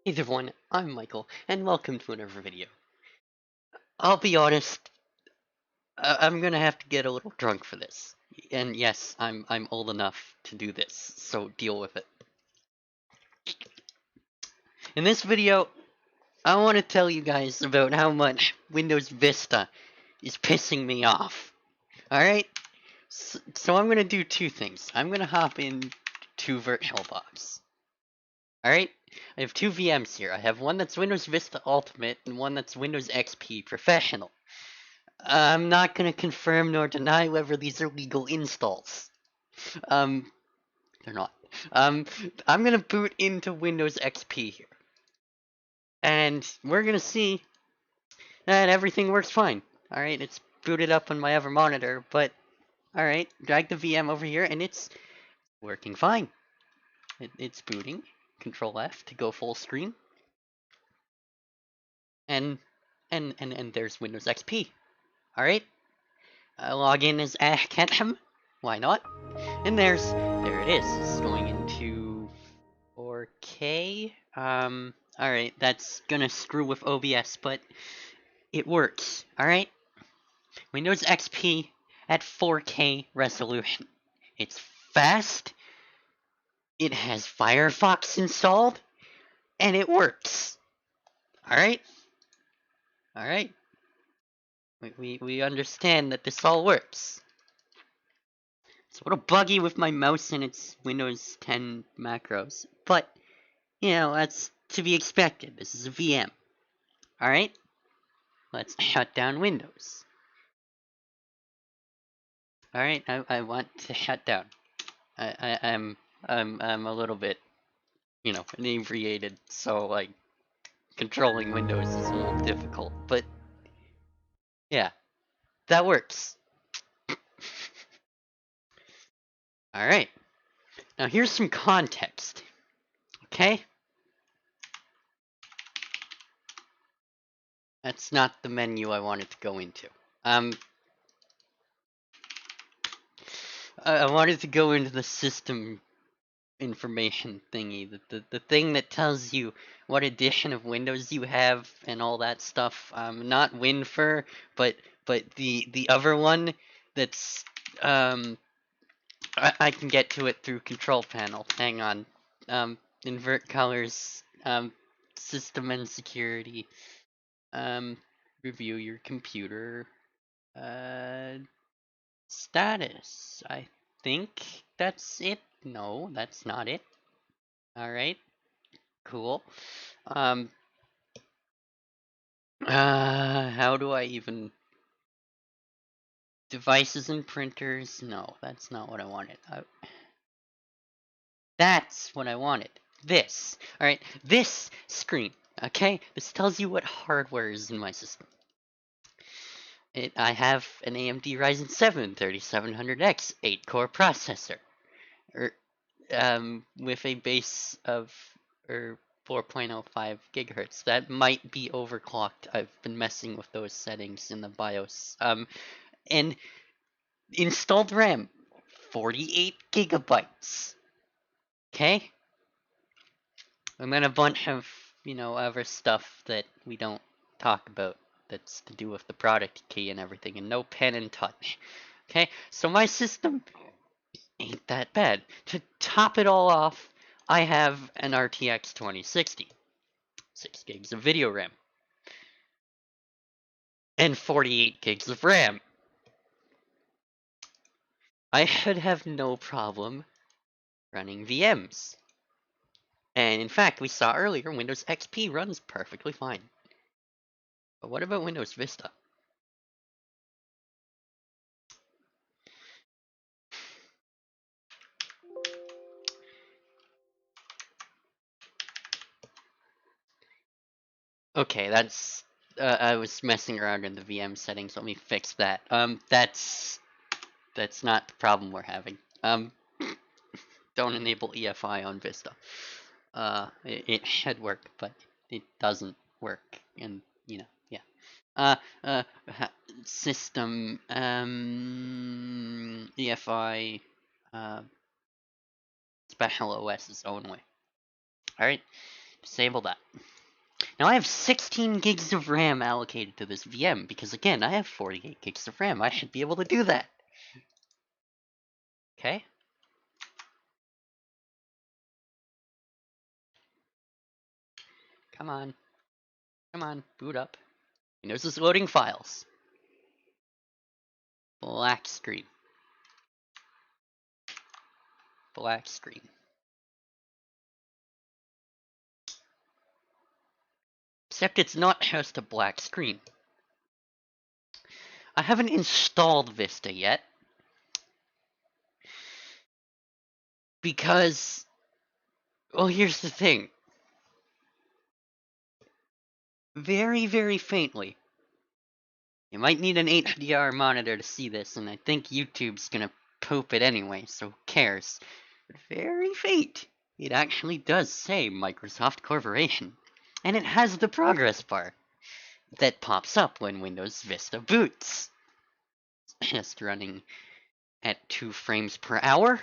Hey everyone, I'm Michael, and welcome to another video. I'll be honest, I'm gonna have to get a little drunk for this. And yes, I'm old enough to do this, so deal with it. In this video, I want to tell you guys about how much Windows Vista is pissing me off. Alright? So I'm gonna do two things. I'm gonna hop in to VirtualBox. Alright? I have two VMs here. I have one that's Windows Vista Ultimate, and one that's Windows XP Professional. I'm not gonna confirm nor deny whether these are legal installs. They're not. I'm gonna boot into Windows XP here. And we're gonna see that everything works fine. Alright, it's booted up on my other monitor, but alright, drag the VM over here and it's working fine. It's booting. Control F to go full screen. And there's Windows XP. Alright? Log in as Ahketem. Why not? And there it is. It's going into 4K. Alright, that's gonna screw with OBS, but it works. Alright? Windows XP at 4K resolution. It's fast, it has Firefox installed, and it works. Alright? Alright? We understand that this all works. It's a little buggy with my mouse and its Windows 10 macros, but, you know, that's to be expected. This is a VM. Alright? Let's shut down Windows. Alright, I want to shut down. I'm a little bit, you know, inebriated, so, like, controlling Windows is a little difficult, but, yeah, that works. Alright, now here's some context, okay? That's not the menu I wanted to go into. I wanted to go into the system information thingy, the thing that tells you what edition of Windows you have and all that stuff. Not WinFur, but the other one that's I can get to it through control panel. Hang on. Invert colors, system and security, review your computer, status. I think that's it. No, that's not it. Alright, cool. How do I even... Devices and printers? No, that's not what I wanted. That's what I wanted. This. Alright, this screen. Okay, this tells you what hardware is in my system. I have an AMD Ryzen 7 3700X 8-core processor. With a base of 4.05 gigahertz. That might be overclocked. I've been messing with those settings in the BIOS. And installed RAM, 48 gigabytes. Okay? And then a bunch of, you know, other stuff that we don't talk about that's to do with the product key and everything, and no pen and touch. Okay? So my system ain't that bad. To top it all off, I have an RTX 2060. 6 gigs of video RAM. And 48 gigs of RAM. I should have no problem running VMs. And in fact, we saw earlier, Windows XP runs perfectly fine. But what about Windows Vista? Okay, that's... I was messing around in the VM settings. Let me fix that. That's not the problem we're having. Don't enable EFI on Vista. It should work, but it doesn't work, and, you know, yeah. System, EFI, special OSs only. Alright, disable that. Now I have 16 gigs of RAM allocated to this VM because, again, I have 48 gigs of RAM. I should be able to do that. Okay. Come on. Come on, boot up. Windows is loading files. Black screen. Black screen. Except it's not just a black screen. I haven't installed Vista yet. Because, well, here's the thing. Very, very faintly. You might need an HDR monitor to see this, and I think YouTube's gonna poop it anyway, so who cares? But very faint. It actually does say Microsoft Corporation. And it has the progress bar that pops up when Windows Vista boots. It's just running at 2 frames per hour,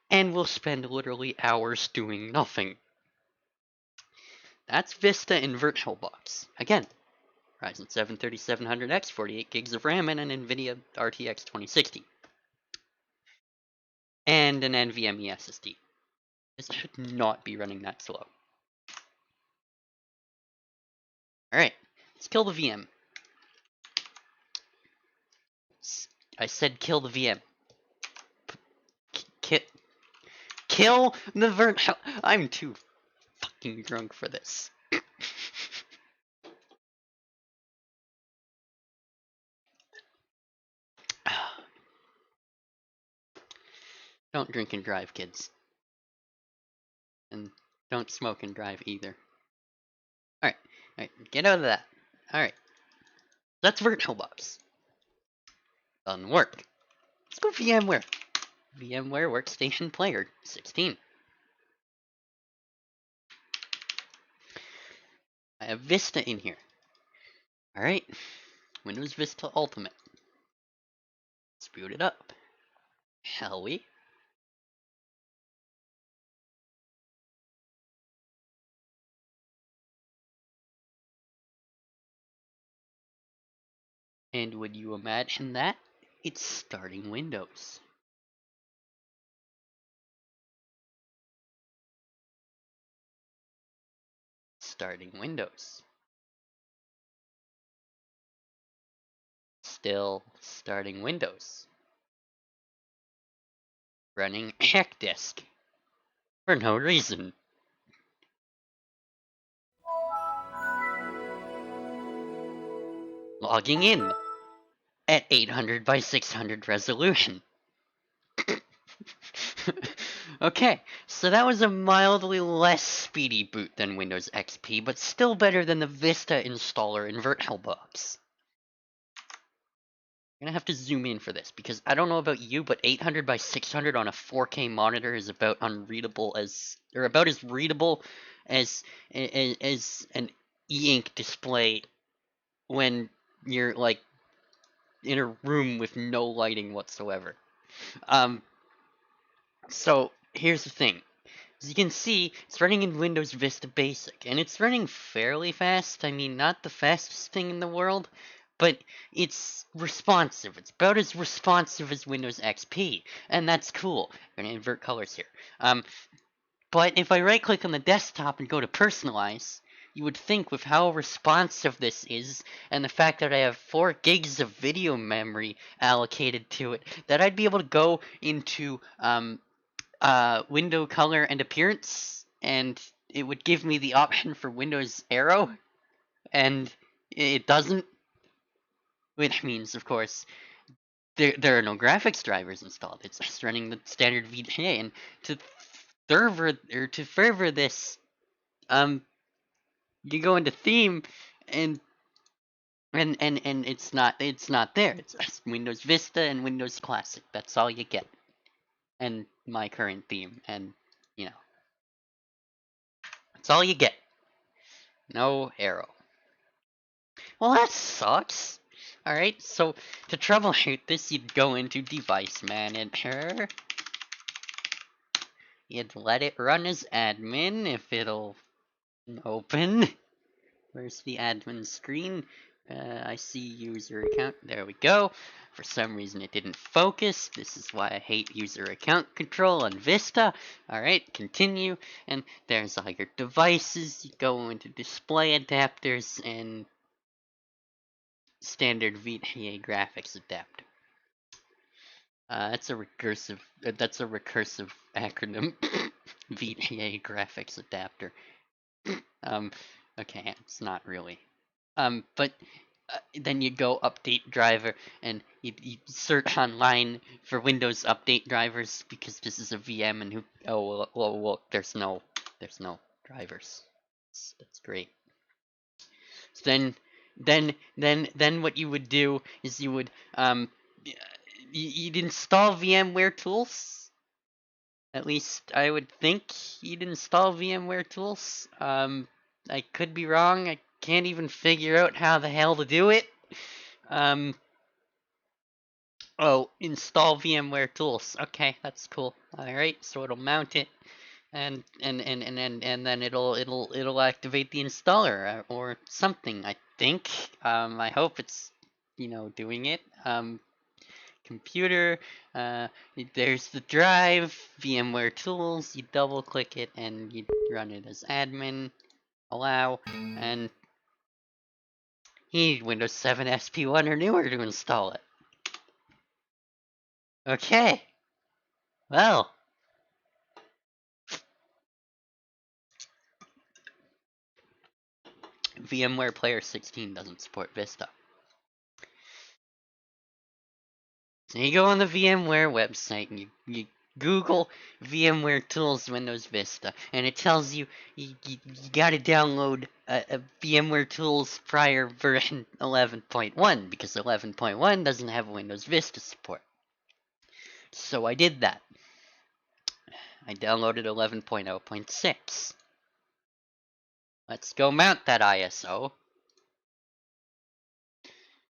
and we'll spend literally hours doing nothing. That's Vista in VirtualBox. Again, Ryzen 7 3700X, 48 gigs of RAM, and an NVIDIA RTX 2060. And an NVMe SSD. This should not be running that slow. Alright, let's kill the VM. I said kill the VM. Kill the virtual. I'm too fucking drunk for this. Don't drink and drive, kids. And don't smoke and drive either. Alright, get out of that. Alright. That's VirtualBox. Doesn't work. Let's go VMware. VMware Workstation Player 16. I have Vista in here. Alright. Windows Vista Ultimate. Let's boot it up. Shall we? And would you imagine that? It's starting Windows. Starting Windows. Still starting Windows. Running check disk. For no reason. Logging in at 800 by 600 resolution. Okay, so that was a mildly less speedy boot than Windows XP, but still better than the Vista installer in VirtualBox. I'm gonna have to zoom in for this, because I don't know about you, but 800 by 600 on a 4K monitor is about unreadable as, or about as readable as an e-ink display when you're, like, in a room with no lighting whatsoever. So, here's the thing. As you can see, it's running in Windows Vista Basic, and it's running fairly fast. I mean, not the fastest thing in the world, but it's responsive. It's about as responsive as Windows XP, and that's cool. I'm going to invert colors here. But if I right-click on the desktop and go to Personalize, you would think with how responsive this is, and the fact that I have 4 gigs of video memory allocated to it, that I'd be able to go into window color and appearance, and it would give me the option for Windows Arrow, and it doesn't, which means, of course, there are no graphics drivers installed. It's just running the standard VGA, and to further this, you go into theme, and it's not there. It's just Windows Vista and Windows Classic. That's all you get. And my current theme, and you know, that's all you get. No arrow. Well, that sucks. Alright, so to troubleshoot this, you'd go into Device Manager. You'd let it run as admin if it'll Open. Where's the admin screen? I see user account. There we go. For some reason it didn't focus. This is why I hate user account control on Vista. Alright, continue. And there's all your devices. You go into display adapters and standard VHA graphics adapter. That's a recursive acronym. VHA graphics adapter. Okay, it's not really. But then you go update driver and you search online for Windows update drivers because this is a VM and well, there's no drivers. That's great. So then what you would do is you would you'd install VMware tools. At least I would think you'd install VMware tools. I could be wrong. I can't even figure out how the hell to do it. Oh, install VMware tools. Okay, that's cool. All right, so it'll mount it, and then it'll activate the installer or something. I think. I hope it's doing it. Computer. There's the drive. VMware tools. You double click it and you run it as admin. Allow and you need Windows 7 SP1 or newer to install it. Okay. Well. VMware Player 16 doesn't support Vista. So you go on the VMware website and you Google VMware Tools Windows Vista, and it tells you gotta download a VMware Tools prior version 11.1 because 11.1 doesn't have Windows Vista support. So I did that. I downloaded 11.0.6. Let's go mount that ISO.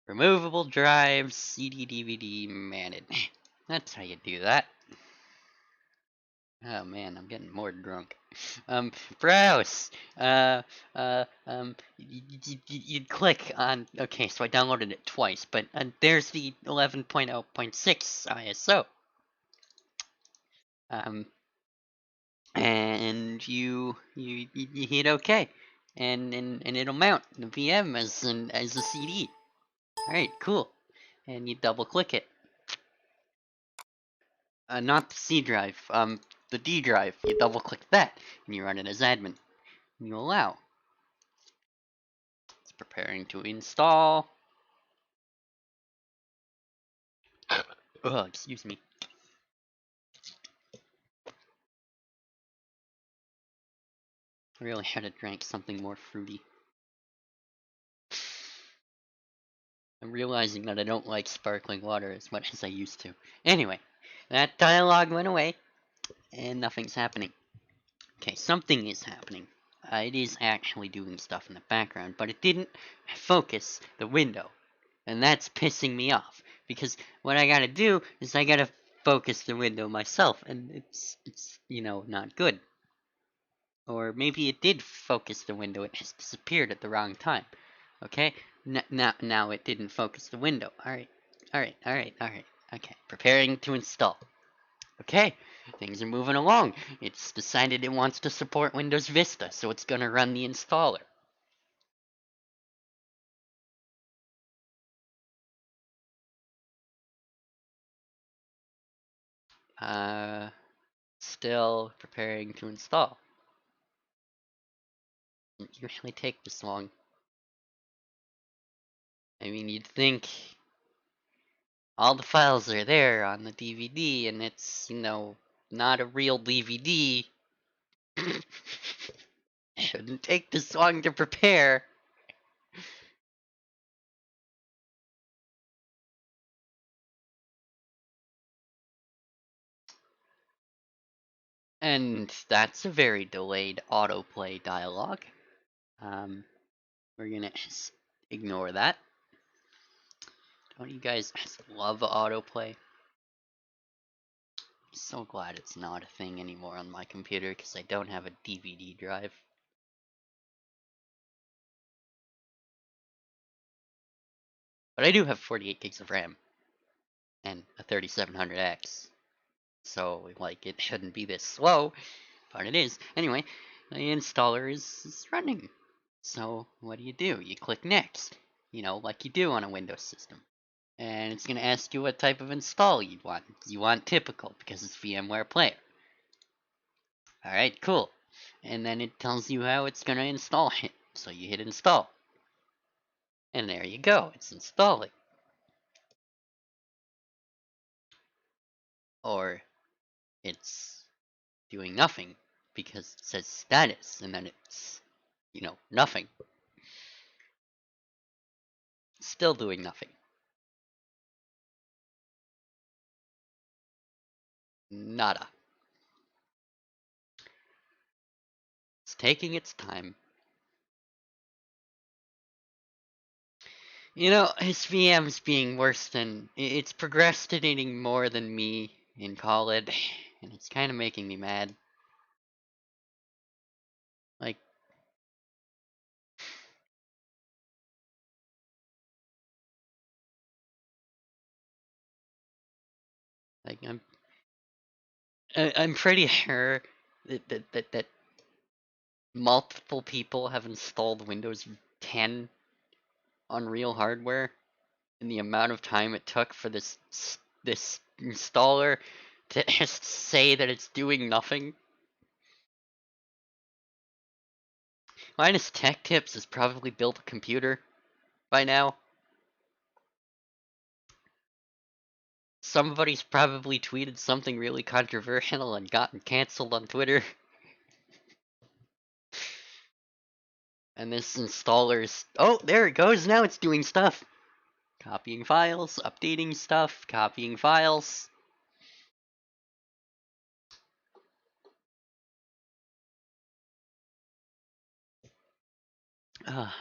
Removable drives, CD, DVD, manage. That's how you do that. Oh man, I'm getting more drunk. Browse. You'd click on. Okay, so I downloaded it twice, but there's the 11.0.6 ISO. And you hit OK, and it'll mount the VM as a CD. All right, cool. And you double click it. Not the C drive. The D drive. You double click that, and you run it as admin. And you allow. It's preparing to install. Oh, excuse me. I really should have drank something more fruity. I'm realizing that I don't like sparkling water as much as I used to. Anyway, that dialogue went away, and nothing's happening. Okay, something is happening. It is actually doing stuff in the background, but it didn't focus the window. And that's pissing me off, because what I gotta do is I gotta focus the window myself, and it's not good. Or maybe it did focus the window, it just disappeared at the wrong time. Okay, now it didn't focus the window. Alright. Okay, preparing to install. Okay, things are moving along. It's decided it wants to support Windows Vista, so it's gonna run the installer. Still preparing to install. Doesn't usually take this long. I mean, you'd think all the files are there on the DVD, and it's, not a real DVD. Shouldn't take this long to prepare. And that's a very delayed autoplay dialogue. We're gonna just ignore that. Don't you guys just love autoplay? I'm so glad it's not a thing anymore on my computer because I don't have a DVD drive. But I do have 48 gigs of RAM and a 3700X. So, like, it shouldn't be this slow, but it is. Anyway, the installer is running. So, what do? You click next. You know, like you do on a Windows system. And it's going to ask you what type of install you want. You want typical, because it's VMware Player. Alright, cool. And then it tells you how it's going to install it. So you hit install. And there you go, it's installing. Or it's doing nothing, because it says status, and then it's, you know, nothing. Still doing nothing. Nada. It's taking its time. You know, his VM's being worse than... It's procrastinating more than me in college, and it's kind of making me mad. Like... Like, I'm pretty sure that multiple people have installed Windows 10 on real hardware, and the amount of time it took for this installer to just say that it's doing nothing. Linus Tech Tips has probably built a computer by now. Somebody's probably tweeted something really controversial and gotten cancelled on Twitter. And this installer's... Oh, there it goes, now it's doing stuff. Copying files, updating stuff, copying files. Oh,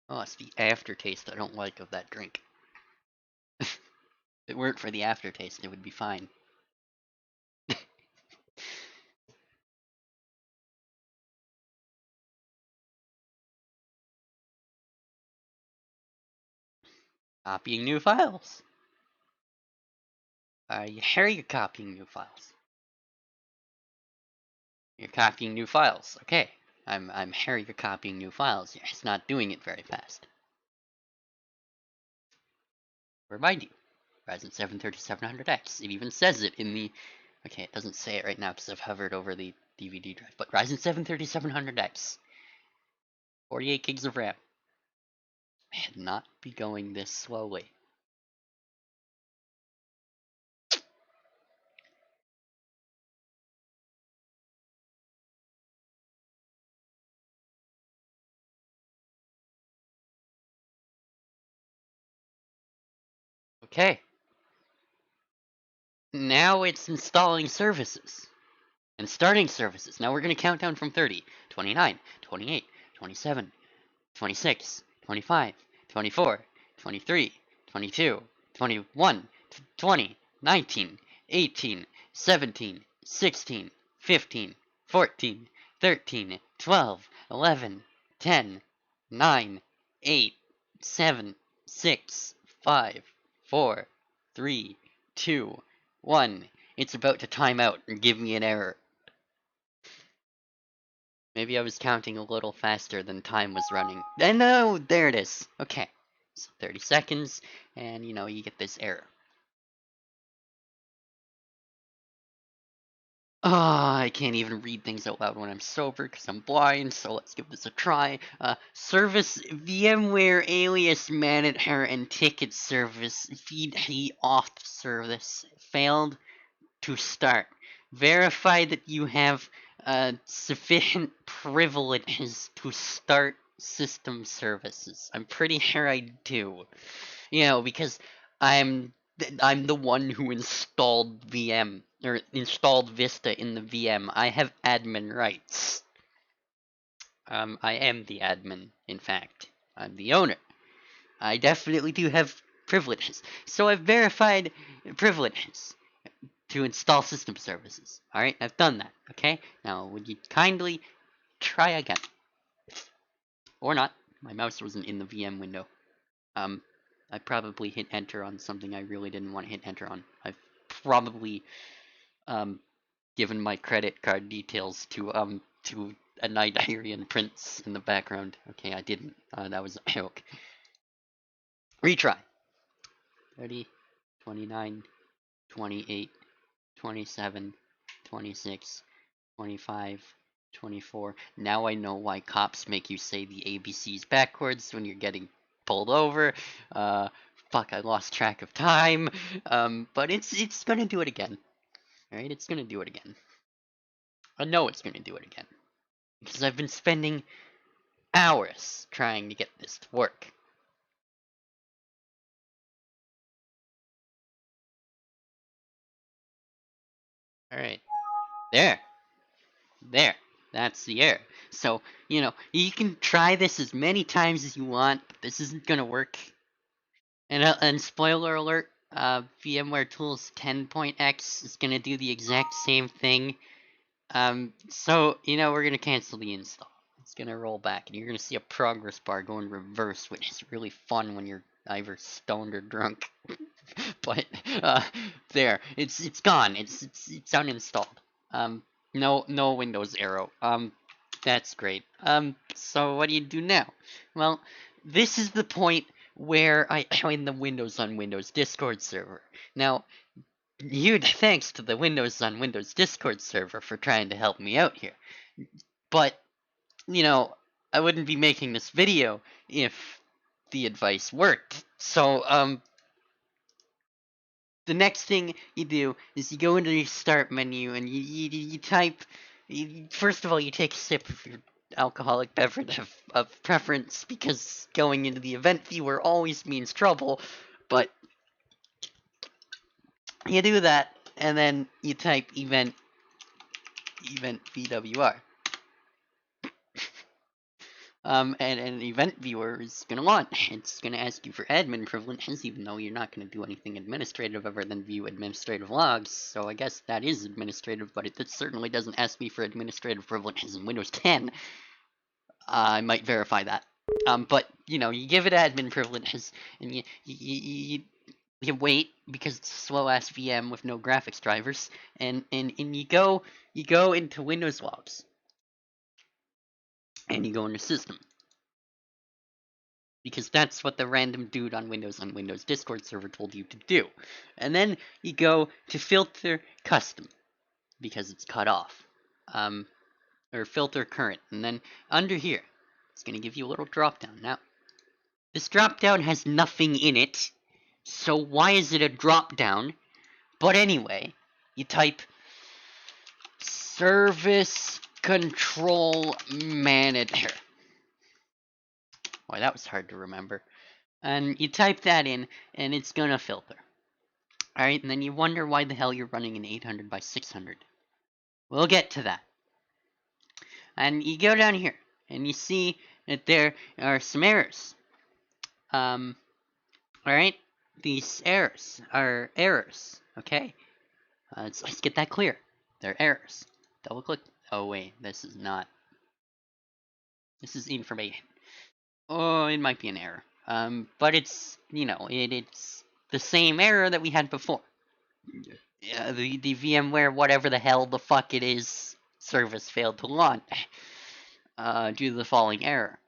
it's the aftertaste I don't like of that drink. If it weren't for the aftertaste, it would be fine. Copying new files. Here you're copying new files. You're copying new files. Okay. I'm here you're copying new files. You're just not doing it very fast. Remind you, Ryzen 7 3700X. It even says it in the... Okay, it doesn't say it right now because I've hovered over the DVD drive, but Ryzen 7 3700X. 48 gigs of RAM. Should not be going this slowly. Okay. Now it's installing services. And starting services. Now we're going to count down from 30, 29, 28, 27, 26, 25, 24, 23, 22, 21, 20, 19, 18, 17, 16, 15, 14, 13, 12, 11, 10, 9, 8, 7, 6, 5, 4, 3, 2, 1. It's about to time out and give me an error. Maybe I was counting a little faster than time was running. And no, there it is. Okay, so 30 seconds, and you know, you get this error. I can't even read things out loud when I'm sober because I'm blind, so let's give this a try. Service VMware alias manager and ticket service feed auth service failed to start. Verify that you have sufficient privileges to start system services. I'm pretty sure I do. You know, because I'm the one who installed VM or installed Vista in the VM. I have admin rights. I am the admin, in fact. I'm the owner. I definitely do have privileges. So I've verified privileges to install system services. Alright, I've done that, okay? Now, would you kindly try again? Or not. My mouse wasn't in the VM window. I probably hit enter on something I really didn't want to hit enter on. I've probably given my credit card details to a Nigerian prince in the background. Okay, I didn't. That was a joke. Retry. 30, 29, 28, 27, 26, 25, 24. Now I know why cops make you say the ABCs backwards when you're getting pulled over. Fuck, I lost track of time. But it's gonna do it again. Alright, it's gonna do it again. I know it's gonna do it again. Because I've been spending hours trying to get this to work. Alright. There. There. That's the error. So, you can try this as many times as you want, but this isn't gonna work. And spoiler alert, VMware Tools 10.x is gonna do the exact same thing. So, we're gonna cancel the install. It's gonna roll back, and you're gonna see a progress bar go in reverse, which is really fun when you're either stoned or drunk. But, there, it's gone. It's uninstalled. No Windows arrow. That's great. So what do you do now? Well, this is the point where I join the Windows on Windows Discord server. Now, huge thanks to the Windows on Windows Discord server for trying to help me out here. But, I wouldn't be making this video if the advice worked. So, the next thing you do is you go into your start menu and you type. First of all, you take a sip of your alcoholic beverage of preference, because going into the event viewer always means trouble. But you do that, and then you type event VWR. And an event viewer is going to launch. It's going to ask you for admin privileges, even though you're not going to do anything administrative other than view administrative logs. So I guess that is administrative, but it certainly doesn't ask me for administrative privileges in Windows 10. I might verify that. But, you give it admin privileges, and you wait, because it's a slow-ass VM with no graphics drivers, and you go into Windows logs. And you go into system. Because that's what the random dude on Windows Discord server told you to do. And then you go to filter custom, because it's cut off. Or filter current. And then under here, it's going to give you a little drop down. Now, this drop down has nothing in it, so why is it a drop down? But anyway, you type Service Control Manager. Boy, that was hard to remember. And you type that in, and it's gonna filter. Alright, and then you wonder why the hell you're running an 800 by 600. We'll get to that. And you go down here, and you see that there are some errors. Alright, these errors are errors, okay? Let's get that clear. They're errors. Double click. Oh wait, this is not. This is information. Oh, it might be an error. But it's, it's the same error that we had before. The VMware, whatever the hell the fuck it is, service failed to launch due to the following error.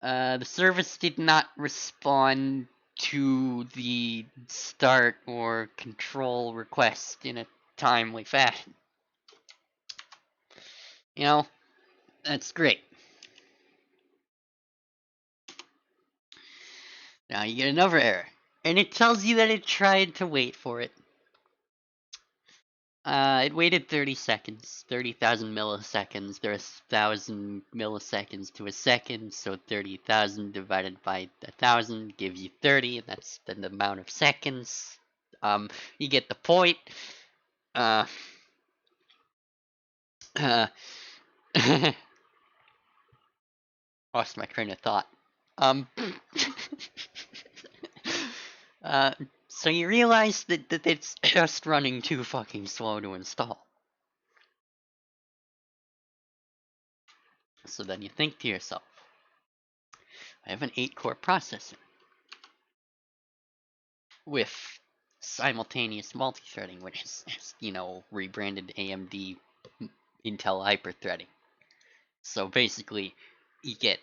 The service did not respond to the start or control request in a timely fashion. That's great. Now you get another error, and it tells you that it tried to wait for it. It waited 30 seconds, 30,000 milliseconds. There's 1,000 milliseconds to a second, so 30,000 divided by 1,000 gives you 30, and that's the amount of seconds. You get the point. Lost my train of thought. So you realize that it's just running too fucking slow to install. So then you think to yourself, I have an 8-core processor with simultaneous multi-threading, which is, rebranded AMD Intel hyper-threading. So basically, you get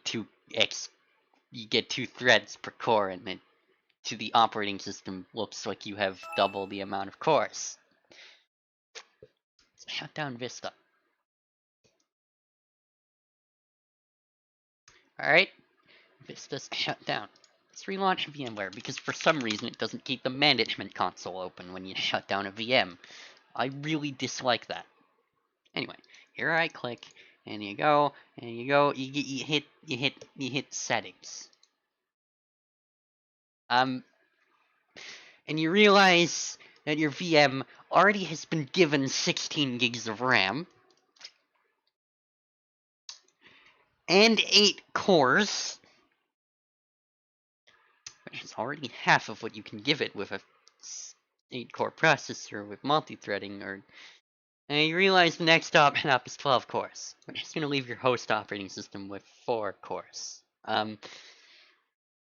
two threads per core, and it, to the operating system, looks like you have double the amount of cores. Let's shut down Vista. Alright, Vista's shut down. Let's relaunch VMware, because for some reason it doesn't keep the management console open when you shut down a VM. I really dislike that. Anyway, here I click, and you go, you hit settings. And you realize that your VM already has been given 16 gigs of RAM, and 8 cores. It's already half of what you can give it with a 8-core processor with multi-threading, and you realize the next option up is 12 cores, which is going to leave your host operating system with 4 cores. There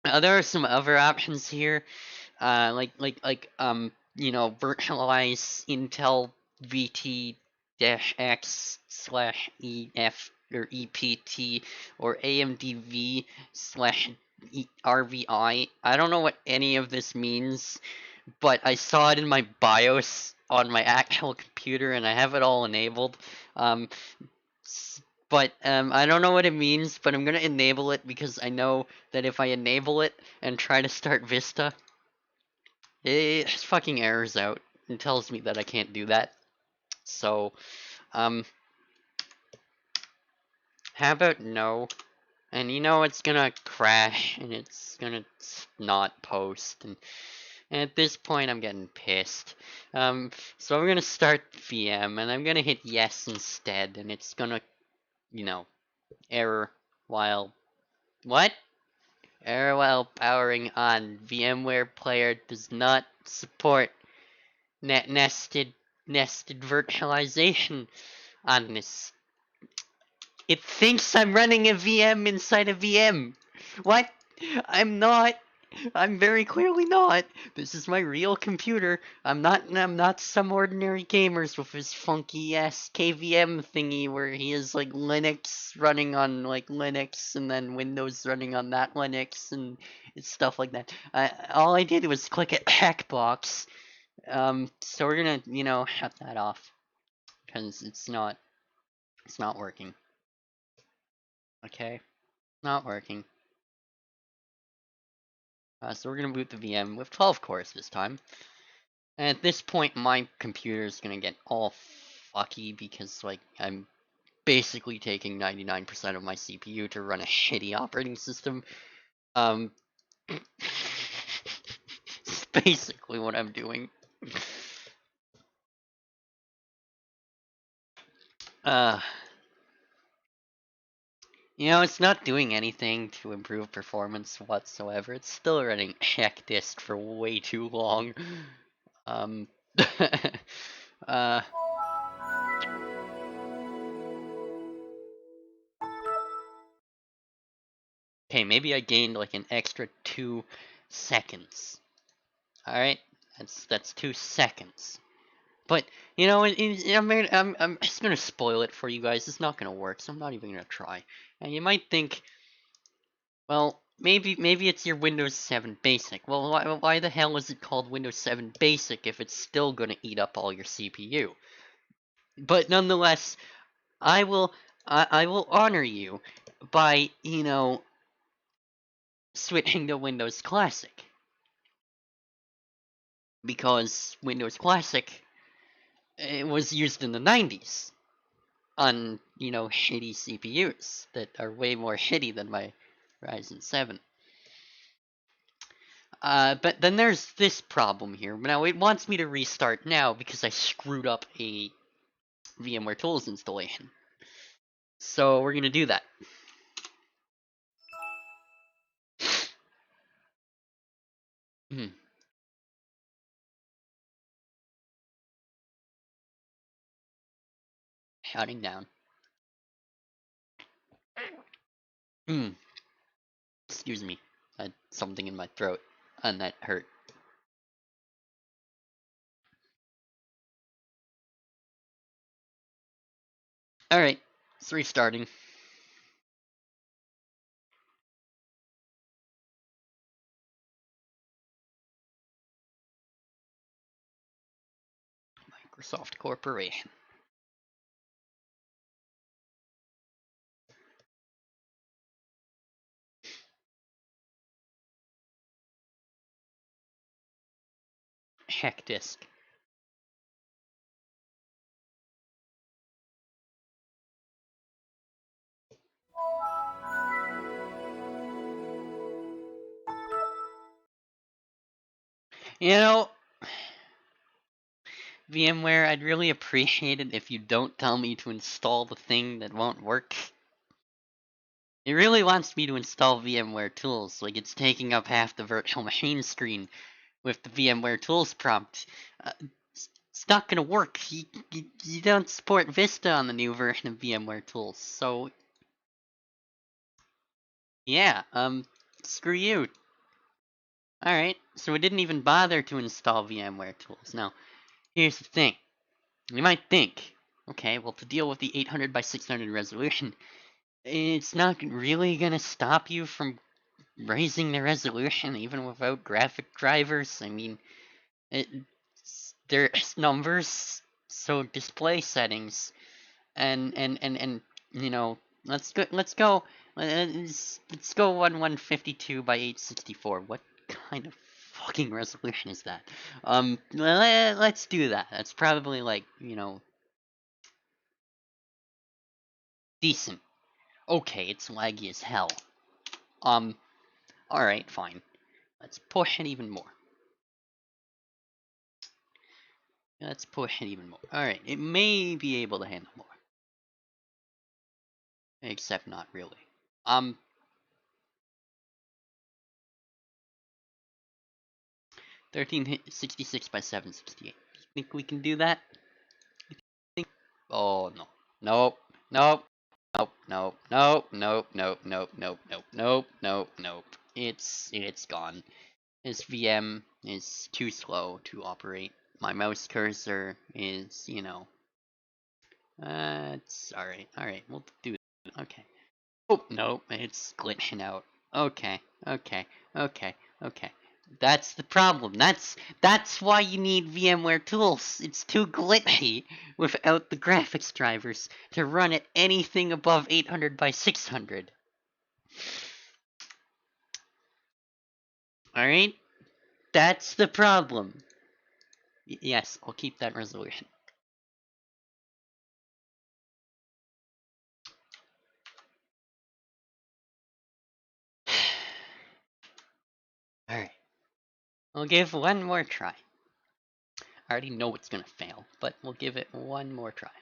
are some other options here, virtualize Intel VT-X/EF or EPT or AMDV/RVI. I don't know what any of this means, but I saw it in my BIOS on my actual computer, and I have it all enabled. But I don't know what it means, but I'm gonna enable it because I know that if I enable it and try to start Vista, it fucking errors out and tells me that I can't do that. So, how about no? And it's gonna crash, and it's gonna not post, and at this point I'm getting pissed. So I'm gonna start VM, and I'm gonna hit yes instead, and it's gonna, error while... What? Error while powering on. VMware Player does not support nested virtualization on this. It thinks I'm running a VM inside a VM. What? I'm not. I'm very clearly not. This is my real computer. I'm not some ordinary gamers with his funky ass KVM thingy where he has like Linux running on like Linux and then Windows running on that Linux and stuff like that. All I did was click a checkbox. So we're gonna, shut that off because it's not working. Okay, not working. So we're gonna boot the VM with 12 cores this time. And at this point, my computer is gonna get all fucky because, like, I'm basically taking 99% of my CPU to run a shitty operating system. It's basically what I'm doing. It's not doing anything to improve performance whatsoever. It's still running check disk for way too long. Okay, maybe I gained like an extra 2 seconds. Alright? That's 2 seconds. But, I'm just gonna spoil it for you guys. It's not gonna work, so I'm not even gonna try. And you might think, well, maybe it's your Windows 7 Basic. Well, why the hell is it called Windows 7 Basic if it's still gonna eat up all your CPU? But nonetheless, I will honor you by, switching to Windows Classic. Because Windows Classic, it was used in the 90s on, shitty CPUs that are way more shitty than my Ryzen 7. But then there's this problem here. Now, it wants me to restart now because I screwed up a VMware Tools installation. So we're gonna do that. Shutting down. Excuse me. I had something in my throat, and that hurt. Alright, it's restarting. Microsoft Corporation. Heck disk. You know, VMware, I'd really appreciate it if you don't tell me to install the thing that won't work. It really wants me to install VMware tools, like it's taking up half the virtual machine screen with the VMware tools prompt. It's not gonna work. You don't support Vista on the new version of VMware tools, so yeah, screw you. Alright, so we didn't even bother to install VMware tools. Now, here's the thing. You might think, okay, well, to deal with the 800 by 600 resolution, it's not really gonna stop you from raising the resolution even without graphic drivers. I mean, there's numbers, so display settings, and you know, let's go 1152 by 864. What kind of fucking resolution is that? Let's do that. That's probably like, decent. Okay, it's laggy as hell. Alright, fine. Let's push it even more. Let's push it even more. Alright, it may be able to handle more. Except not really. 1366 by 768. Think we can do that? Oh, no. Nope. Nope. Nope. Nope. Nope. Nope. Nope. Nope. Nope. Nope. Nope. Nope. Nope. It's gone. This VM is too slow to operate. My mouse cursor is, it's alright. Alright, we'll do it. Okay. Oh, no, it's glitching out. Okay, okay, okay, okay. That's the problem. That's why you need VMware tools. It's too glitchy without the graphics drivers to run at anything above 800 by 600. Alright? That's the problem. Yes, I'll keep that resolution. Alright. We'll give one more try. I already know it's gonna fail, but we'll give it one more try.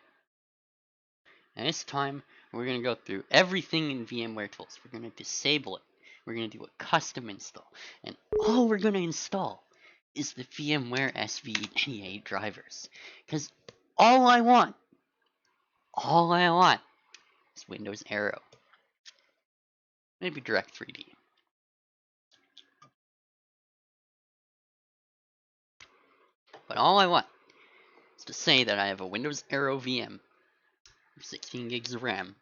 And this time, we're going to go through everything in VMware Tools. We're going to disable it. We're going to do a custom install. And all we're going to install is the VMware SVGA drivers. Because all I want is Windows Aero. Maybe Direct 3D. But all I want is to say that I have a Windows Aero VM with 16 gigs of RAM.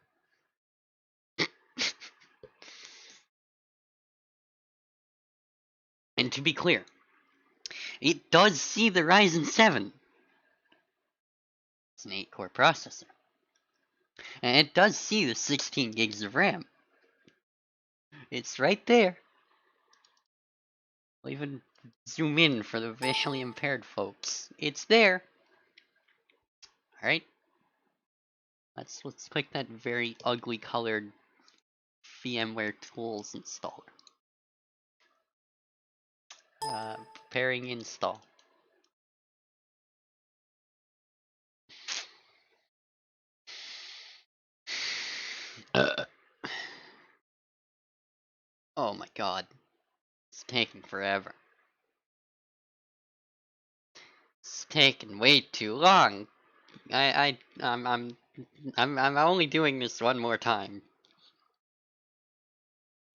And to be clear, it does see the Ryzen 7. It's an 8-core processor. And it does see the 16 gigs of RAM. It's right there. I'll even zoom in for the visually impaired folks. It's there. Alright. Let's pick that very ugly colored VMware Tools installer. Preparing install. Oh my god. It's taking forever. It's taking way too long. I'm only doing this one more time.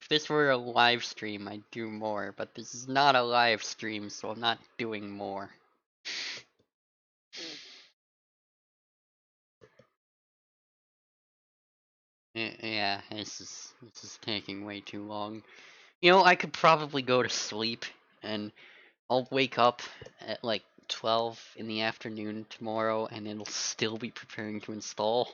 If this were a live stream, I'd do more, but this is not a live stream, so I'm not doing more. Yeah, this is taking way too long. You know, I could probably go to sleep, and I'll wake up at like 12 in the afternoon tomorrow, and it'll still be preparing to install.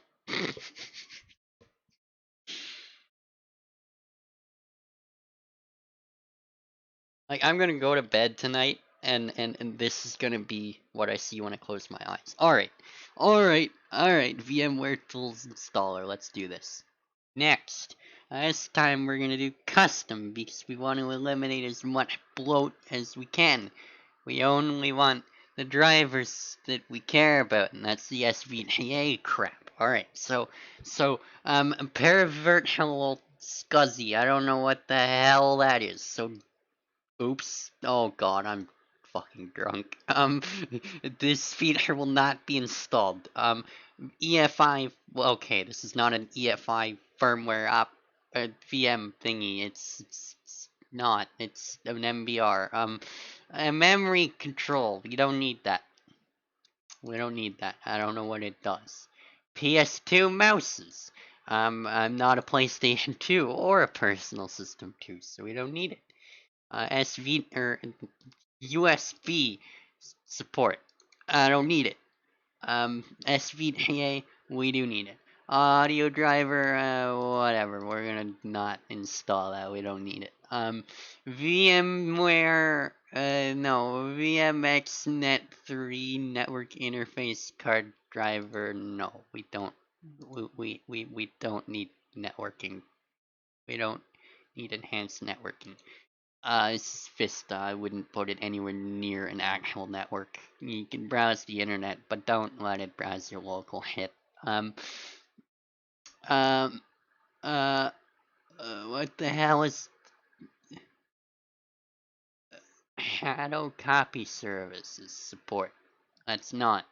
Like, I'm gonna go to bed tonight, and this is gonna be what I see when I close my eyes. Alright, VMware Tools Installer, let's do this. Next, this time we're gonna do custom, because we want to eliminate as much bloat as we can. We only want the drivers that we care about, and that's the SVGA crap. Alright, so, Paravert Hello Scuzzy, I don't know what the hell that is, so oops. Oh god, I'm fucking drunk. This feature will not be installed. EFI, well, okay, this is not an EFI firmware VM thingy. It's not. It's an MBR. A memory control. We don't need that. We don't need that. I don't know what it does. PS2 mouses. I'm not a PlayStation 2 or a Personal System 2, so we don't need it. SV or USB support. I don't need it. SVGA, we do need it. Audio driver, whatever. We're gonna not install that. We don't need it. VMware, no. VMX 3 network interface card driver, no. We don't. We don't need networking. We don't need enhanced networking. It's Vista. I wouldn't put it anywhere near an actual network. You can browse the internet, but don't let it browse your local hit. Um, um, what the hell is Shadow Copy Services support? That's not.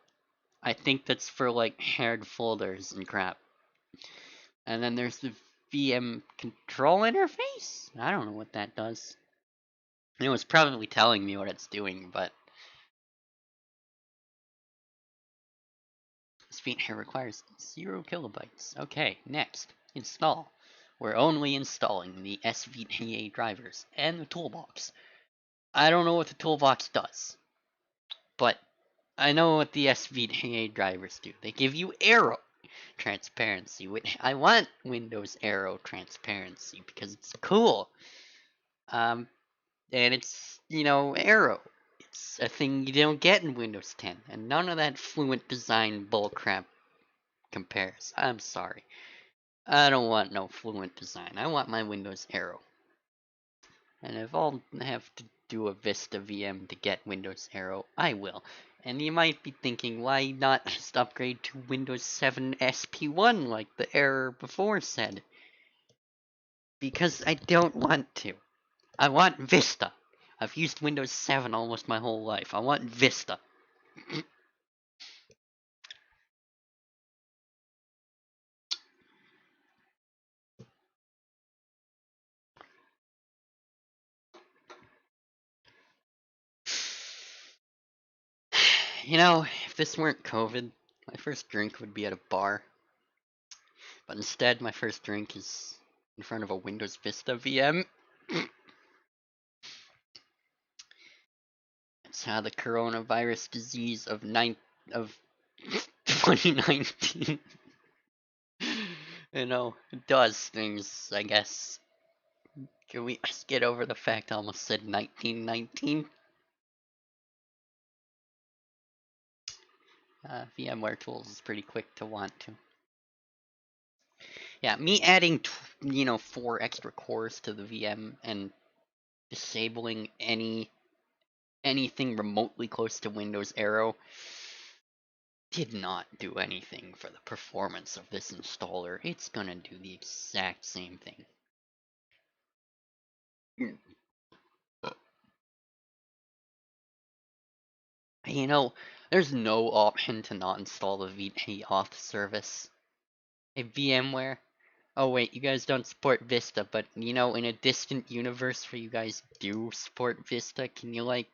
I think that's for like shared folders and crap. And then there's the VM control interface? I don't know what that does. It was probably telling me what it's doing, but this feature requires 0 kilobytes. Okay, next. Install. We're only installing the SVGA drivers and the toolbox. I don't know what the toolbox does, but I know what the SVGA drivers do. They give you arrow transparency, which I want Windows arrow transparency because it's cool. And it's, arrow. It's a thing you don't get in Windows 10, and none of that fluent design bullcrap compares. I'm sorry. I don't want no fluent design. I want my Windows arrow. And if I'll have to do a Vista VM to get Windows arrow, I will. And you might be thinking, why not just upgrade to Windows 7 SP1 like the error before said? Because I don't want to. I want Vista. I've used Windows 7 almost my whole life. I want Vista. If this weren't COVID, my first drink would be at a bar. But instead, my first drink is in front of a Windows Vista VM. It's how the coronavirus disease of 2019, it does things, I guess. Can we just get over the fact I almost said 1919? VMware Tools is pretty quick to want to. Yeah, me adding, 4 extra cores to the VM and disabling anything remotely close to Windows Arrow did not do anything for the performance of this installer. It's gonna do the exact same thing. There's no option to not install the VT auth service. Hey, VMware. Oh wait, you guys don't support Vista, but you know, in a distant universe where you guys do support Vista, can you like...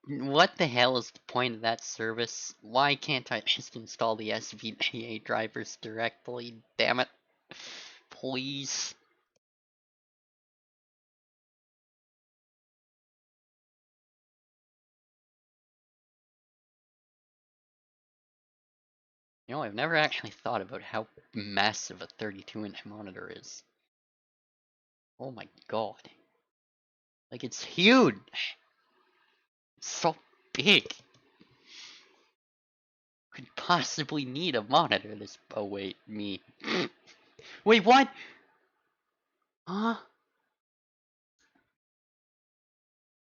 What the hell is the point of that service? Why can't I just install the SVGA drivers directly? Damn it. Please. You know, I've never actually thought about how massive a 32-inch monitor is. Oh my god. Like, it's huge! It's so big! Could possibly need a monitor this... Oh wait, me. Wait, what? Huh?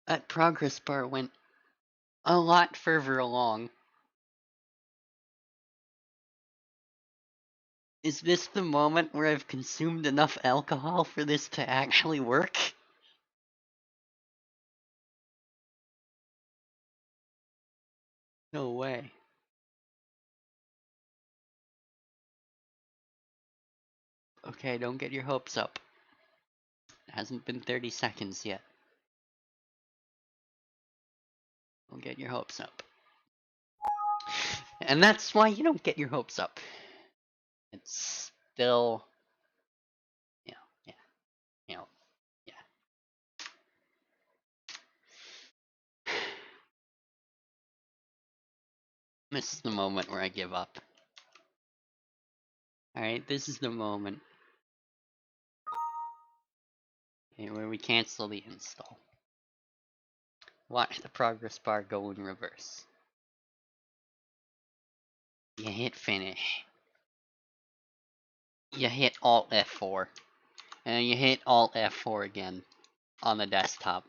That progress bar went a lot further along. Is this the moment where I've consumed enough alcohol for this to actually work? No way. Okay, don't get your hopes up. It hasn't been 30 seconds yet. Don't get your hopes up. And that's why you don't get your hopes up. It's still... You know, yeah. You know, yeah. This is the moment where I give up. Alright, this is the moment. Okay, where we cancel the install. Watch the progress bar go in reverse. You hit finish. You hit Alt F4. And you hit Alt F4 again on the desktop.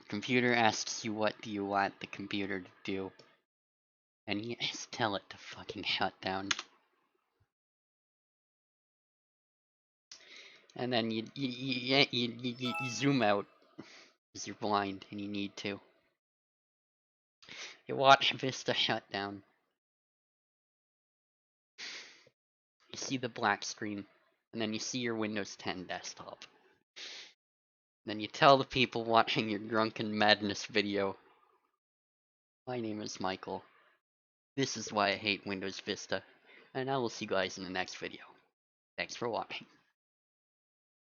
Computer asks you what do you want the computer to do. And you just tell it to fucking shut down. And then you zoom out because you're blind and you need to. You watch Vista shut down. You see the black screen, and then you see your Windows 10 desktop. Then you tell the people watching your Drunken Madness video, my name is Michael. This is why I hate Windows Vista, and I will see you guys in the next video. Thanks for watching.